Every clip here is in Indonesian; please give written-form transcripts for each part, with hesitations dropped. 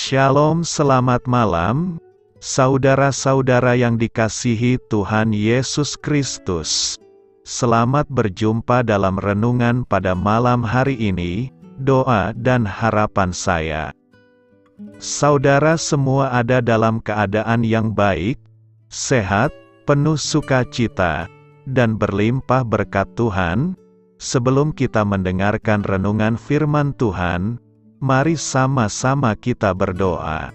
Shalom, selamat malam, saudara-saudara yang dikasihi Tuhan Yesus Kristus. Selamat berjumpa dalam renungan pada malam hari ini, doa dan harapan saya. Saudara semua ada dalam keadaan yang baik, sehat, penuh sukacita, dan berlimpah berkat Tuhan. Sebelum kita mendengarkan renungan firman Tuhan, mari sama-sama kita berdoa.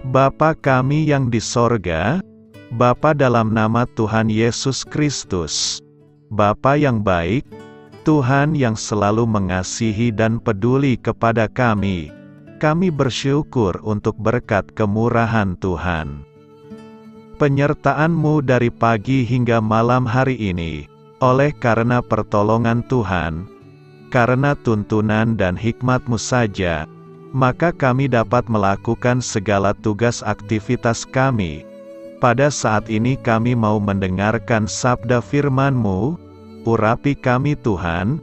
Bapa kami yang di sorga, Bapa dalam nama Tuhan Yesus Kristus, Bapa yang baik, Tuhan yang selalu mengasihi dan peduli kepada kami bersyukur untuk berkat kemurahan Tuhan. Penyertaan-Mu dari pagi hingga malam hari ini, oleh karena pertolongan Tuhan, karena tuntunan dan hikmat-Mu saja, maka kami dapat melakukan segala tugas aktivitas kami. Pada saat ini kami mau mendengarkan sabda firman-Mu, urapi kami Tuhan,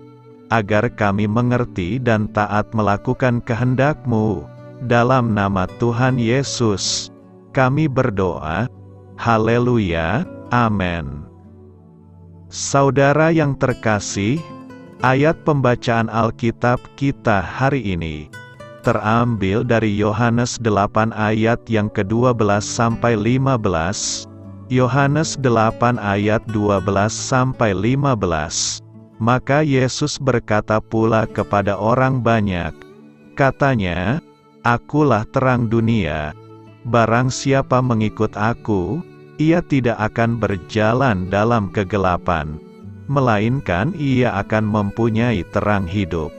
agar kami mengerti dan taat melakukan kehendak-Mu. Dalam nama Tuhan Yesus, kami berdoa. Haleluya, amin. Saudara yang terkasih, ayat pembacaan Alkitab kita hari ini terambil dari Yohanes 8 ayat yang ke-12 sampai 15. Yohanes 8 ayat 12 sampai 15. Maka Yesus berkata pula kepada orang banyak, katanya, "Akulah terang dunia. Barang siapa mengikut Aku, ia tidak akan berjalan dalam kegelapan, melainkan ia akan mempunyai terang hidup."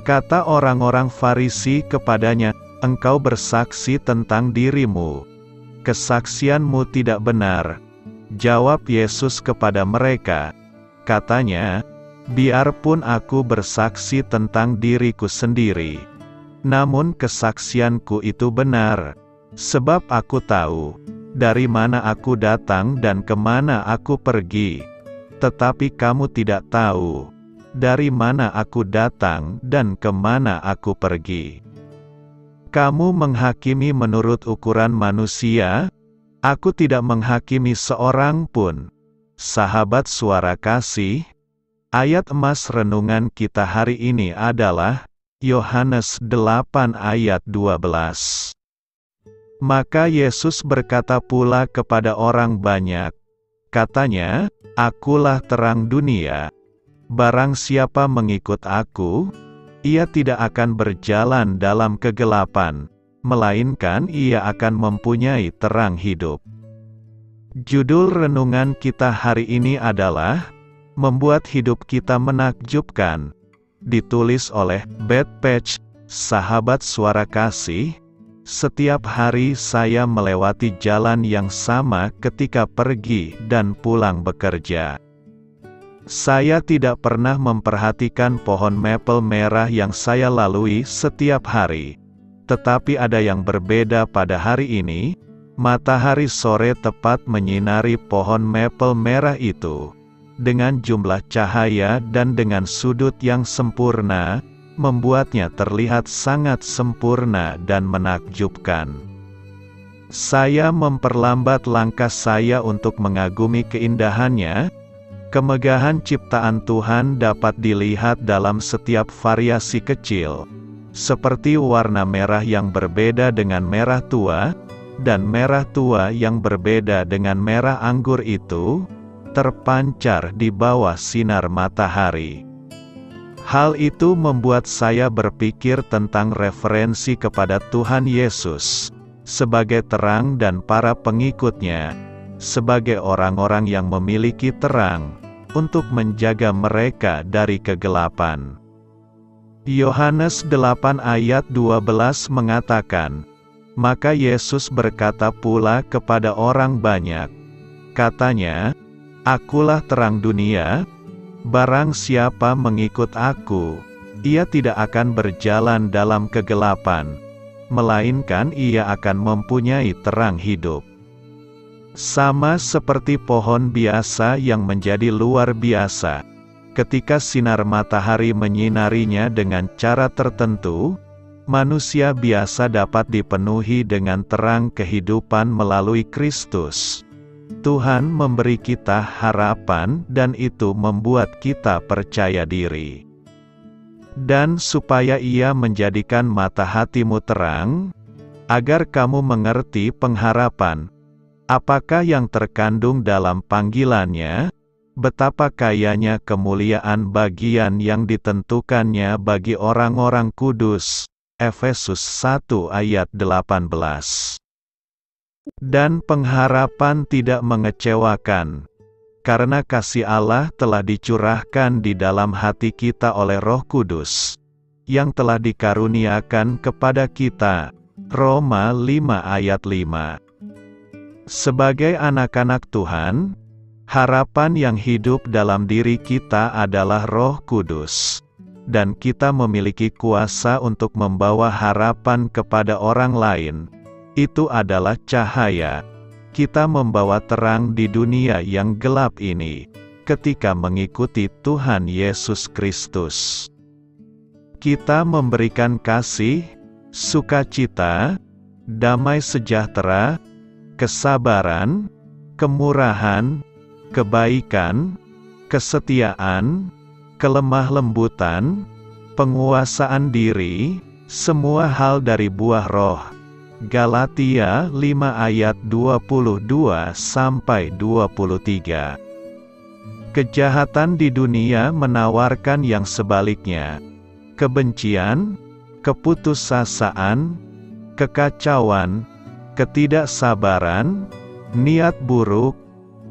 Kata orang-orang Farisi kepadanya, "Engkau bersaksi tentang dirimu. Kesaksianmu tidak benar." Jawab Yesus kepada mereka, katanya, "Biarpun aku bersaksi tentang diriku sendiri, namun kesaksianku itu benar, sebab aku tahu dari mana aku datang dan kemana aku pergi. Tetapi kamu tidak tahu dari mana aku datang dan kemana aku pergi. Kamu menghakimi menurut ukuran manusia, aku tidak menghakimi seorang pun." Sahabat suara kasih, ayat emas renungan kita hari ini adalah Yohanes 8 ayat 12. Maka Yesus berkata pula kepada orang banyak, katanya, "Akulah terang dunia. Barang siapa mengikut Aku, ia tidak akan berjalan dalam kegelapan, melainkan ia akan mempunyai terang hidup." Judul renungan kita hari ini adalah Membuat Hidup Kita Menakjubkan. Ditulis oleh Beth Page, sahabat suara kasih. Setiap hari saya melewati jalan yang sama ketika pergi dan pulang bekerja. Saya tidak pernah memperhatikan pohon maple merah yang saya lalui setiap hari. Tetapi ada yang berbeda pada hari ini. Matahari sore tepat menyinari pohon maple merah itu. Dengan jumlah cahaya dan dengan sudut yang sempurna, membuatnya terlihat sangat sempurna dan menakjubkan. Saya memperlambat langkah saya untuk mengagumi keindahannya. Kemegahan ciptaan Tuhan dapat dilihat dalam setiap variasi kecil, seperti warna merah yang berbeda dengan merah tua, dan merah tua yang berbeda dengan merah anggur itu terpancar di bawah sinar matahari. Hal itu membuat saya berpikir tentang referensi kepada Tuhan Yesus sebagai terang dan para pengikutnya sebagai orang-orang yang memiliki terang untuk menjaga mereka dari kegelapan. Yohanes 8 ayat 12 mengatakan, maka Yesus berkata pula kepada orang banyak, katanya, "Akulah terang dunia. Barang siapa mengikut Aku, ia tidak akan berjalan dalam kegelapan, melainkan ia akan mempunyai terang hidup." Sama seperti pohon biasa yang menjadi luar biasa, ketika sinar matahari menyinarinya dengan cara tertentu, manusia biasa dapat dipenuhi dengan terang kehidupan melalui Kristus. Tuhan memberi kita harapan dan itu membuat kita percaya diri. Dan supaya Ia menjadikan mata hatimu terang, agar kamu mengerti pengharapan, apakah yang terkandung dalam panggilannya, betapa kayanya kemuliaan bagian yang ditentukannya bagi orang-orang kudus. Efesus 1 ayat 18. Dan pengharapan tidak mengecewakan, karena kasih Allah telah dicurahkan di dalam hati kita oleh Roh Kudus, yang telah dikaruniakan kepada kita. Roma 5 ayat 5. Sebagai anak-anak Tuhan, harapan yang hidup dalam diri kita adalah Roh Kudus. Dan kita memiliki kuasa untuk membawa harapan kepada orang lain. Itu adalah cahaya. Kita membawa terang di dunia yang gelap ini, ketika mengikuti Tuhan Yesus Kristus. Kita memberikan kasih, sukacita, damai sejahtera, kesabaran, kemurahan, kebaikan, kesetiaan, kelemah lembutan, penguasaan diri, semua hal dari buah roh. Galatia 5 ayat 22-23. Kejahatan di dunia menawarkan yang sebaliknya. Kebencian, keputusasaan, kekacauan, ketidaksabaran, niat buruk,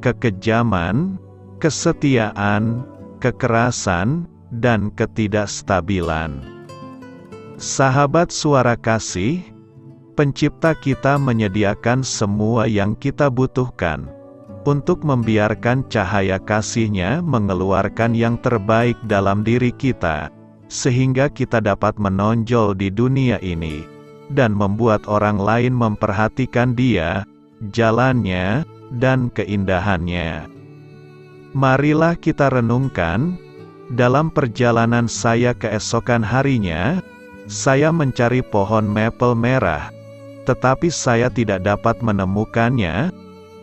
kekejaman, kesetiaan, kekerasan, dan ketidakstabilan. Sahabat Suara Kasih, Pencipta kita menyediakan semua yang kita butuhkan, untuk membiarkan cahaya kasih-Nya mengeluarkan yang terbaik dalam diri kita, sehingga kita dapat menonjol di dunia ini, dan membuat orang lain memperhatikan Dia, jalannya, dan keindahannya. Marilah kita renungkan, dalam perjalanan saya keesokan harinya, saya mencari pohon maple merah, tetapi saya tidak dapat menemukannya.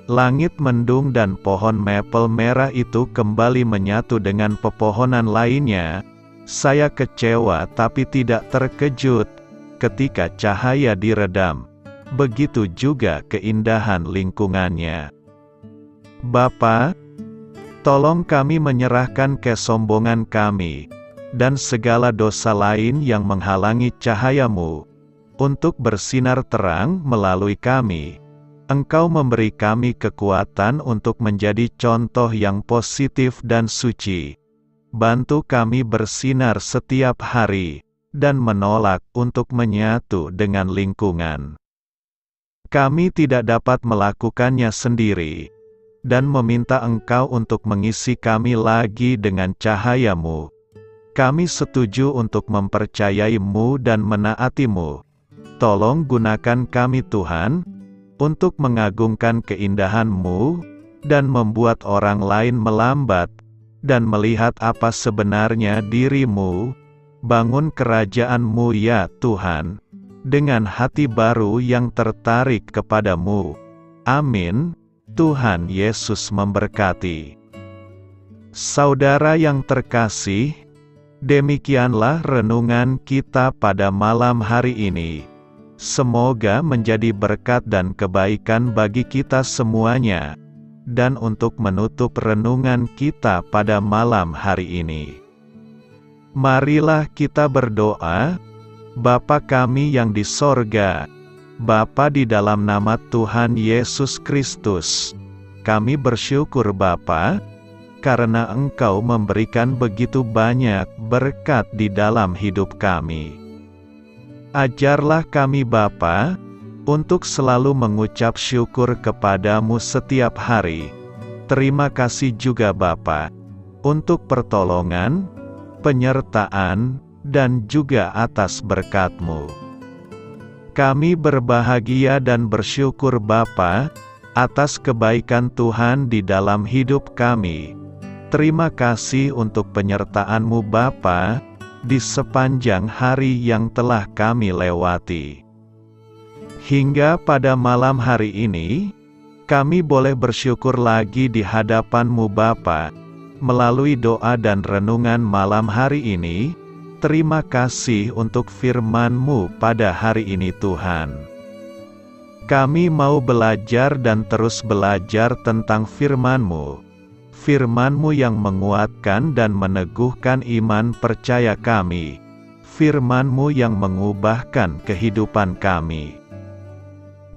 Langit mendung dan pohon maple merah itu kembali menyatu dengan pepohonan lainnya. Saya kecewa tapi tidak terkejut, ketika cahaya diredam. Begitu juga keindahan lingkungannya. Bapa, tolong kami menyerahkan kesombongan kami, dan segala dosa lain yang menghalangi cahaya-Mu, untuk bersinar terang melalui kami. Engkau memberi kami kekuatan untuk menjadi contoh yang positif dan suci. Bantu kami bersinar setiap hari, dan menolak untuk menyatu dengan lingkungan. Kami tidak dapat melakukannya sendiri, dan meminta Engkau untuk mengisi kami lagi dengan cahaya-Mu. Kami setuju untuk mempercayai-Mu dan menaati-Mu. Tolong gunakan kami Tuhan, untuk mengagungkan keindahan-Mu, dan membuat orang lain melambat, dan melihat apa sebenarnya diri-Mu. Bangun kerajaan-Mu ya Tuhan, dengan hati baru yang tertarik kepada-Mu. Amin. Tuhan Yesus memberkati. Saudara yang terkasih, demikianlah renungan kita pada malam hari ini. Semoga menjadi berkat dan kebaikan bagi kita semuanya. Dan untuk menutup renungan kita pada malam hari ini, marilah kita berdoa. Bapa kami yang di sorga, Bapa di dalam nama Tuhan Yesus Kristus, kami bersyukur Bapa, karena Engkau memberikan begitu banyak berkat di dalam hidup kami. Ajarlah kami Bapa, untuk selalu mengucap syukur kepada-Mu setiap hari. Terima kasih juga Bapa, untuk pertolongan, penyertaan, dan juga atas berkat-Mu. Kami berbahagia dan bersyukur Bapa, atas kebaikan Tuhan di dalam hidup kami. Terima kasih untuk penyertaan-Mu Bapa, di sepanjang hari yang telah kami lewati. Hingga pada malam hari ini, kami boleh bersyukur lagi di hadapan-Mu Bapa, melalui doa dan renungan malam hari ini. Terima kasih untuk firman-Mu pada hari ini Tuhan. Kami mau belajar dan terus belajar tentang firman-Mu. Firman-Mu yang menguatkan dan meneguhkan iman percaya kami. Firman-Mu yang mengubahkan kehidupan kami.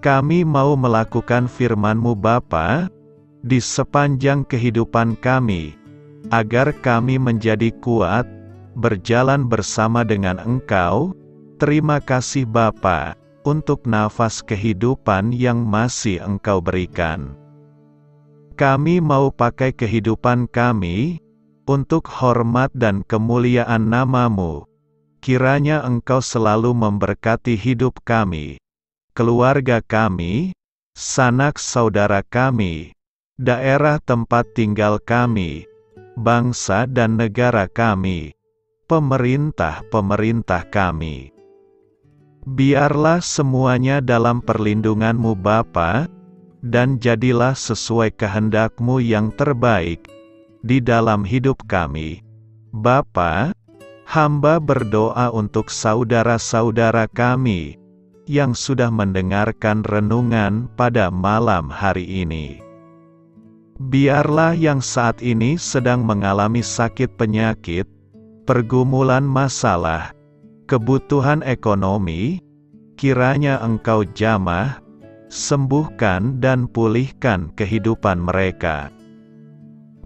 Kami mau melakukan firman-Mu Bapa, di sepanjang kehidupan kami, agar kami menjadi kuat, berjalan bersama dengan Engkau. Terima kasih Bapa, untuk nafas kehidupan yang masih Engkau berikan. Kami mau pakai kehidupan kami, untuk hormat dan kemuliaan nama-Mu. Kiranya Engkau selalu memberkati hidup kami, keluarga kami, sanak saudara kami, daerah tempat tinggal kami, bangsa dan negara kami, pemerintah-pemerintah kami. Biarlah semuanya dalam perlindungan-Mu Bapa, dan jadilah sesuai kehendak-Mu yang terbaik, di dalam hidup kami. Bapa, hamba berdoa untuk saudara-saudara kami, yang sudah mendengarkan renungan pada malam hari ini. Biarlah yang saat ini sedang mengalami sakit penyakit, pergumulan masalah, kebutuhan ekonomi, kiranya Engkau jamah, sembuhkan dan pulihkan kehidupan mereka.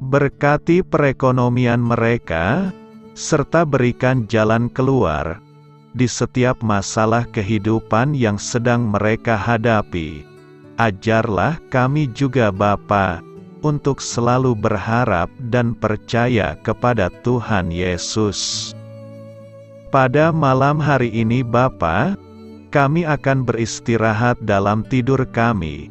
Berkati perekonomian mereka, serta berikan jalan keluar di setiap masalah kehidupan yang sedang mereka hadapi. Ajarlah kami juga Bapa, untuk selalu berharap dan percaya kepada Tuhan Yesus. Pada malam hari ini Bapa, kami akan beristirahat dalam tidur kami.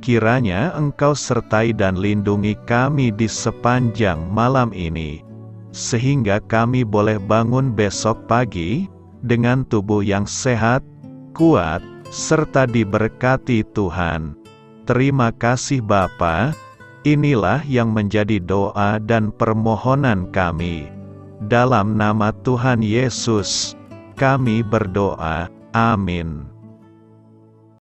Kiranya Engkau sertai dan lindungi kami di sepanjang malam ini, sehingga kami boleh bangun besok pagi, dengan tubuh yang sehat, kuat, serta diberkati Tuhan. Terima kasih Bapa, inilah yang menjadi doa dan permohonan kami. Dalam nama Tuhan Yesus, kami berdoa. Amin.